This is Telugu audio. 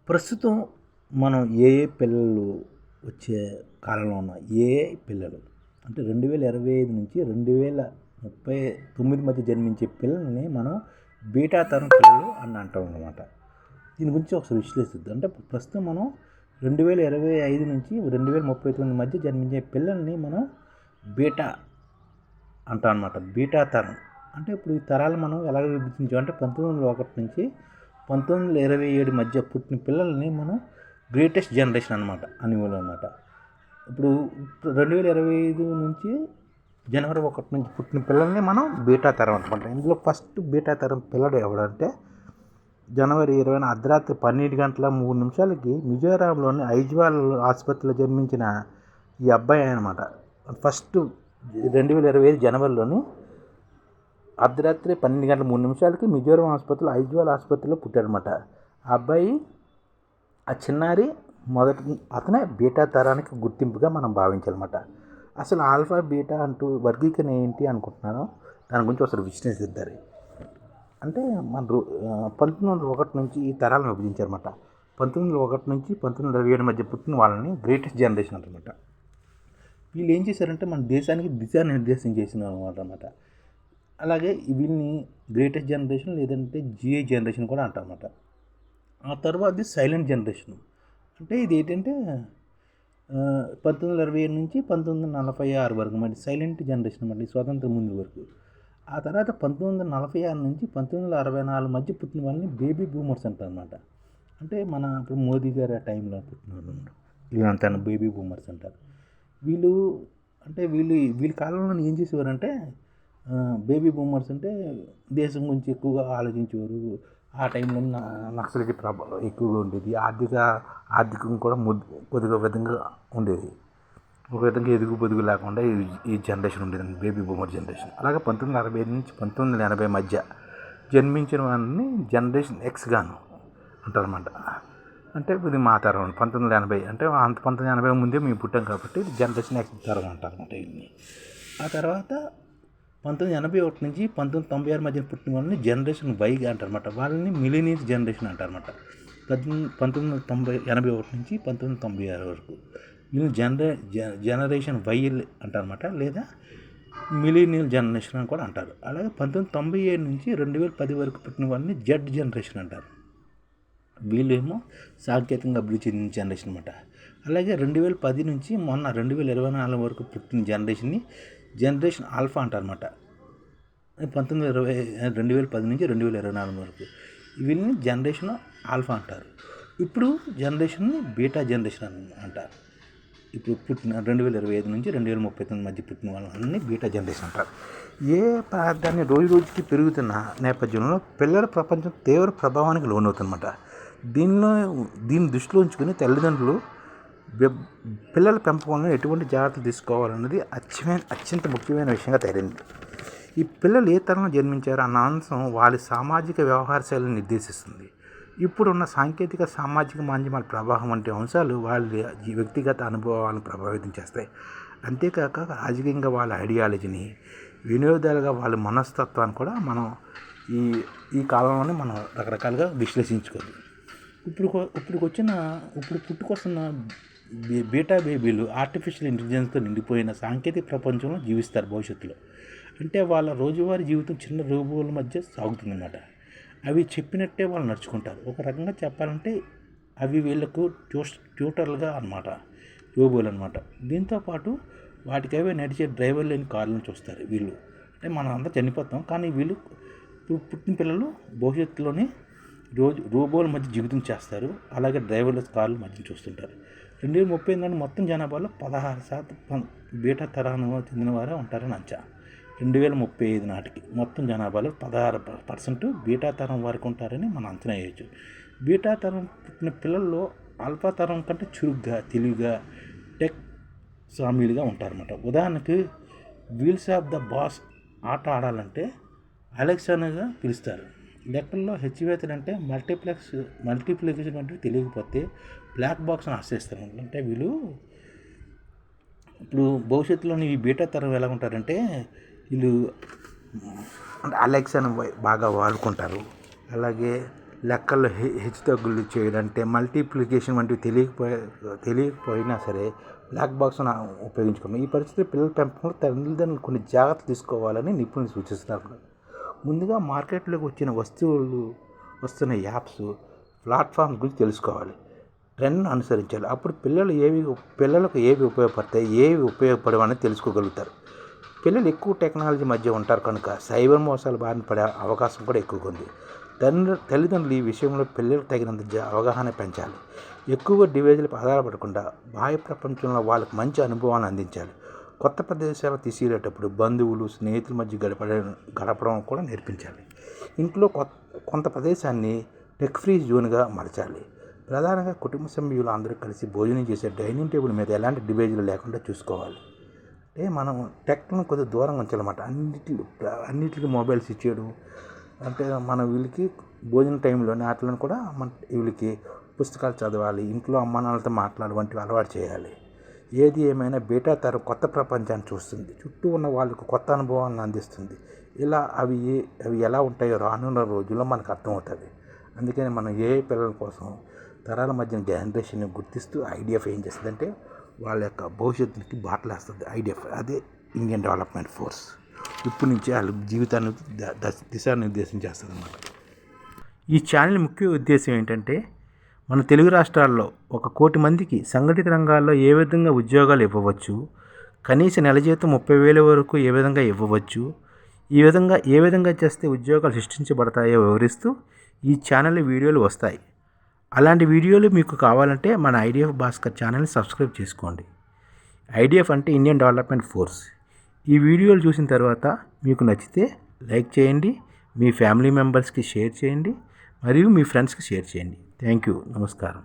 ప్రస్తుతం మనం ఏ ఏ పిల్లలు వచ్చే కాలంలో ఉన్నాం, ఏ ఏ పిల్లలు అంటే 2025 నుంచి 2039 మధ్య జన్మించే పిల్లల్ని మనం బీటా తరం పిల్లలు అని అంటాం అన్నమాట. దీని గురించి ఒకసారి విశ్లేషిద్దాం. అంటే ప్రస్తుతం మనం 2025 నుంచి 2039 మధ్య జన్మించే పిల్లల్ని మనం బీటా అంటాం అన్నమాట. బీటా తరం అంటే ఇప్పుడు ఈ తరాలు మనం ఎలా విభజించామంటే 1901 నుంచి 1927 మధ్య పుట్టిన పిల్లల్ని మనం గ్రేటెస్ట్ జనరేషన్ అనమాట అనేవాళ్ళు అనమాట. ఇప్పుడు 2025 నుంచి జనవరి 1 నుంచి పుట్టిన పిల్లల్ని మనం బీటా తరం అనమాట. ఇందులో ఫస్ట్ బీటా తరం పిల్లడు ఎవడంటే జనవరి 20 అర్ధరాత్రి 12:03 మిజోరాంలోని ఐజ్వాల్ ఆసుపత్రిలో జన్మించిన ఈ అబ్బాయి అనమాట. ఫస్ట్ 2025 జనవరిలోని అర్ధరాత్రి 12:03 మిజోరాం ఆసుపత్రిలో ఐజ్వాల్ ఆసుపత్రిలో పుట్టాడనమాట. ఆ అబ్బాయి ఆ చిన్నారి అతనే బీటా తరానికి గుర్తింపుగా మనం భావించాలన్నమాట. అసలు ఆల్ఫా బీటా అంటూ వర్గీకరణ ఏంటి అనుకుంటున్నాను, దాని గురించి ఒకసారి విశ్లేషిద్దారు. అంటే మన 1901 నుంచి ఈ తరాలను విభజించారన్నమాట. 1901 నుంచి 1927 మధ్య పుట్టిన వాళ్ళని గ్రేటెస్ట్ జనరేషన్ అంటారన్నమాట. వీళ్ళు ఏం చేశారంటే మన దేశానికి దిశానిర్దేశం చేసిన అన్నమాట. అలాగే వీళ్ళని గ్రేటెస్ట్ జనరేషన్ లేదంటే జిఐ జనరేషన్ కూడా అంటారన్నమాట. ఆ తర్వాత సైలెంట్ జనరేషన్ అంటే ఇది ఏంటంటే 1927 నుంచి 1946 వరకు మరి సైలెంట్ జనరేషన్ అన్నమాట, స్వాతంత్రం ముందు వరకు. ఆ తర్వాత 1946 నుంచి 1964 మధ్య పుట్టిన వాళ్ళని బేబీ బూమర్స్ అంటారన్నమాట. అంటే మన ఇప్పుడు మోదీ గారు ఆ టైంలో పుట్టిన వాళ్ళు వీళ్ళంతా బేబీ బూమర్స్ అంటారు. వీళ్ళ కాలంలో ఏం చేసేవారంటే బేబీ బూమర్స్ అంటే దేశం గురించి ఎక్కువగా ఆలోచించేవారు. ఆ టైంలో నక్సలైట్ ప్రభావం ఎక్కువగా ఉండేది. ఆర్థికం కూడా కొద్దిగా విధంగా ఉండేది. ఒక విధంగా ఎదుగు పొదుగు లేకుండా ఈ జనరేషన్ ఉండేది, బేబీ బూమర్ జనరేషన్. అలాగే 1965 నుంచి 1980 మధ్య జన్మించిన వాళ్ళని జనరేషన్ ఎక్స్ గాను అంటారన్నమాట. అంటే ఇది మా తరం 1980 అంటే 1980 ముందే మేము పుట్టాం కాబట్టి జనరేషన్ ఎక్స్ తరం అంటారన్నమాట. ఇవన్నీ ఆ తర్వాత 1981 నుంచి 1996 మధ్య పుట్టిన వాళ్ళని జనరేషన్ వైగా అంటారన్నమాట. వాళ్ళని మిలీనియర్స్ జనరేషన్ అంటారన్నమాట. 1981 నుంచి 1996 వరకు వీళ్ళు జనరేషన్ వై అంటారన్నమాట, లేదా మిలీనియల్ జనరేషన్ అని కూడా అంటారు. అలాగే 1997 నుంచి 2010 వరకు పుట్టిన వాళ్ళని జెడ్ జనరేషన్ అంటారు. వీళ్ళేమో సాంకేతికంగా అభివృద్ధి చెందిన జనరేషన్ అనమాట. అలాగే 2010 నుంచి మొన్న 2024 వరకు పుట్టిన జనరేషన్ని జనరేషన్ ఆల్ఫా అంటారన్నమాట. 2010 నుంచి 2024 వరకు వీళ్ళని జనరేషన్ ఆల్ఫా అంటారు. ఇప్పుడు జనరేషన్ని బీటా జనరేషన్ అంటారు. ఇప్పుడు పుట్టిన 2025 నుంచి 2039 మధ్య పుట్టిన వాళ్ళని బీటా జనరేషన్ అంటారు. ఏ పదార్థాన్ని రోజు రోజుకి పెరుగుతున్న నేపథ్యంలో పిల్లల ప్రపంచం తీవ్ర ప్రభావానికి లోనవుతుందన్నమాట. దీన్ని దృష్టిలో ఉంచుకొని తల్లిదండ్రులు పిల్లల పెంపకంలో ఎటువంటి జాగ్రత్తలు తీసుకోవాలన్నది అత్యంత ముఖ్యమైన విషయంగా తయారైంది. ఈ పిల్లలు ఏ తరంలో జన్మించారో అన్న అంశం వాళ్ళ సామాజిక వ్యవహార శైలిని నిర్దేశిస్తుంది. ఇప్పుడున్న సాంకేతిక సామాజిక మాధ్యమాల ప్రభావం వంటి అంశాలు వాళ్ళ వ్యక్తిగత అనుభవాలను ప్రభావితం చేస్తాయి. అంతేకాక రాజకీయంగా వాళ్ళ ఐడియాలజీని, వినోదాలుగా వాళ్ళ మనస్తత్వాన్ని కూడా మనం ఈ కాలంలోనే మనం రకరకాలుగా విశ్లేషించుకోవాలి. ఇప్పుడు పుట్టుకొస్తున్న బీటా బేబీలు ఆర్టిఫిషియల్ ఇంటెలిజెన్స్తో నిండిపోయిన సాంకేతిక ప్రపంచంలో జీవిస్తారు భవిష్యత్తులో. అంటే వాళ్ళ రోజువారీ జీవితం చిన్న రోబోల మధ్య సాగుతుందన్నమాట. అవి చెప్పినట్టే వాళ్ళు నడుచుకుంటారు. ఒక రకంగా చెప్పాలంటే అవి వీళ్ళకు ట్యూటర్లుగా అన్నమాట, రోబోలు అనమాట. దీంతోపాటు వాటికి అవే నడిచే డ్రైవర్ లేని కార్లను చూస్తారు వీళ్ళు. అంటే మనం అంతా చనిపోతాం, కానీ వీళ్ళు పుట్టిన పిల్లలు భవిష్యత్తులోనే రోబోల మధ్య జీవితం చేస్తారు. అలాగే డ్రైవర్లెస్ కార్ల మధ్య చూస్తుంటారు. 2030 నాటి మొత్తం జనాభాలో 16% బీటా తరానికి చెందిన వారే ఉంటారని అంచనా. 2035 నాటికి మొత్తం జనాభాలో 16% బీటా తరం వారికి ఉంటారని మనం అంచనా వేయచ్చు. బీటా తరం పుట్టిన పిల్లల్లో ఆల్ఫా తరం కంటే చురుగ్గా, తెలివిగా, టెక్ స్వామీలుగా ఉంటారన్నమాట. ఉదాహరణకి వీల్స్ ఆఫ్ ద బాస్ ఆట ఆడాలంటే అలెక్సాగా పిలుస్తారు. లెక్కల్లో హెచ్చువేతలు అంటే మల్టిప్లికేషన్ అంటే తెలియకపోతే బ్లాక్ బాక్స్ని ఆశ్రయిస్తారు. అంటే వీళ్ళు ఇప్పుడు భవిష్యత్తులోని ఈ బీటా తరం ఎలా ఉంటారంటే వీళ్ళు అంటే అలెక్సాను బాగా వాడుకుంటారు. అలాగే లెక్కల్లో హెచ్చుతగ్గులు చేయడంటే మల్టిప్లికేషన్ వంటివి తెలియకపోయినా సరే బ్లాక్ బాక్స్ను ఉపయోగించుకున్నాం. ఈ పరిస్థితి పిల్లల పెంపకంలో తల్లిదండ్రులు కొన్ని జాగ్రత్తలు తీసుకోవాలని నిపుణులు సూచిస్తున్నారు. ముందుగా మార్కెట్లోకి వస్తున్న యాప్స్, ప్లాట్ఫామ్స్ గురించి తెలుసుకోవాలి. ట్రెండ్ను అనుసరించాలి. అప్పుడు పిల్లలకు ఏవి ఉపయోగపడతాయి, ఏవి ఉపయోగపడవని తెలుసుకోగలుగుతారు. పిల్లలు ఎక్కువ టెక్నాలజీ మధ్య ఉంటారు కనుక సైబర్ మోసాలు బారిన పడే అవకాశం కూడా ఎక్కువగా ఉంది. తల్లిదండ్రులు ఈ విషయంలో పిల్లలకు తగినంత అవగాహన పెంచాలి. ఎక్కువగా డివైజులపై ఆధారపడకుండా బాహ్య ప్రపంచంలో వాళ్ళకి మంచి అనుభవాన్ని అందించాలి. కొత్త ప్రదేశాలు తీసుకెళ్ళేటప్పుడు బంధువులు, స్నేహితుల మధ్య గడపడం కూడా నేర్పించాలి. ఇంట్లో కొంత ప్రదేశాన్ని టెక్ ఫ్రీ జోన్గా మార్చాలి. ప్రధానంగా కుటుంబ సభ్యులు అందరూ కలిసి భోజనం చేసే డైనింగ్ టేబుల్ మీద ఎలాంటి డివైజులు లేకుండా చూసుకోవాలి. అంటే మనం టెక్ను కొద్దిగా దూరంగా ఉంచాలన్నమాట. అన్నిటికీ మొబైల్స్ ఇచ్చేయడం అంటే మన వీళ్ళకి భోజన టైంలోనే వాటిని కూడా వీళ్ళకి పుస్తకాలు చదవాలి, ఇంట్లో అమ్మ నాన్నలతో మాట్లాడాలి వంటివి అలవాటు చేయాలి. ఏది ఏమైనా బీటా తరం కొత్త ప్రపంచాన్ని చూస్తుంది, చుట్టూ ఉన్న వాళ్ళకు కొత్త అనుభవాలను అందిస్తుంది. ఇలా అవి ఎలా ఉంటాయో రానున్న రోజుల్లో మనకు అర్థమవుతుంది. అందుకని మనం పిల్లల కోసం తరాల మధ్య జనరేషన్ని గుర్తిస్తూ ఐడిఎఫ్ ఏం చేస్తుందంటే వాళ్ళ యొక్క భవిష్యత్తుకి బాటలేస్తుంది. ఐడిఎఫ్ అదే ఇండియన్ డెవలప్మెంట్ ఫోర్స్. ఇప్పటి నుంచి వాళ్ళ జీవితాన్ని దిశానిర్దేశం చేస్తుంది అన్నమాట. ఈ ఛానల్ ముఖ్య ఉద్దేశం ఏంటంటే మన తెలుగు రాష్ట్రాల్లో 1 కోటి మందికి సంఘటిత రంగాల్లో ఏ విధంగా ఉద్యోగాలు ఇవ్వవచ్చు, కనీస నెల జీతం 30,000 వరకు ఏ విధంగా ఇవ్వవచ్చు, ఏ విధంగా చేస్తే ఉద్యోగాలు సృష్టించబడతాయో వివరిస్తూ ఈ ఛానల్ వీడియోలు వస్తాయి. అలాంటి వీడియోలు మీకు కావాలంటే మన ఐడిఎఫ్ భాస్కర్ ఛానల్ని సబ్స్క్రైబ్ చేసుకోండి. ఐడిఎఫ్ అంటే ఇండియన్ డెవలప్మెంట్ ఫోర్స్. ఈ వీడియోలు చూసిన తర్వాత మీకు నచ్చితే లైక్ చేయండి, మీ ఫ్యామిలీ మెంబర్స్కి షేర్ చేయండి, మరియు మీ ఫ్రెండ్స్కి షేర్ చేయండి. Thank you. నమస్కారం.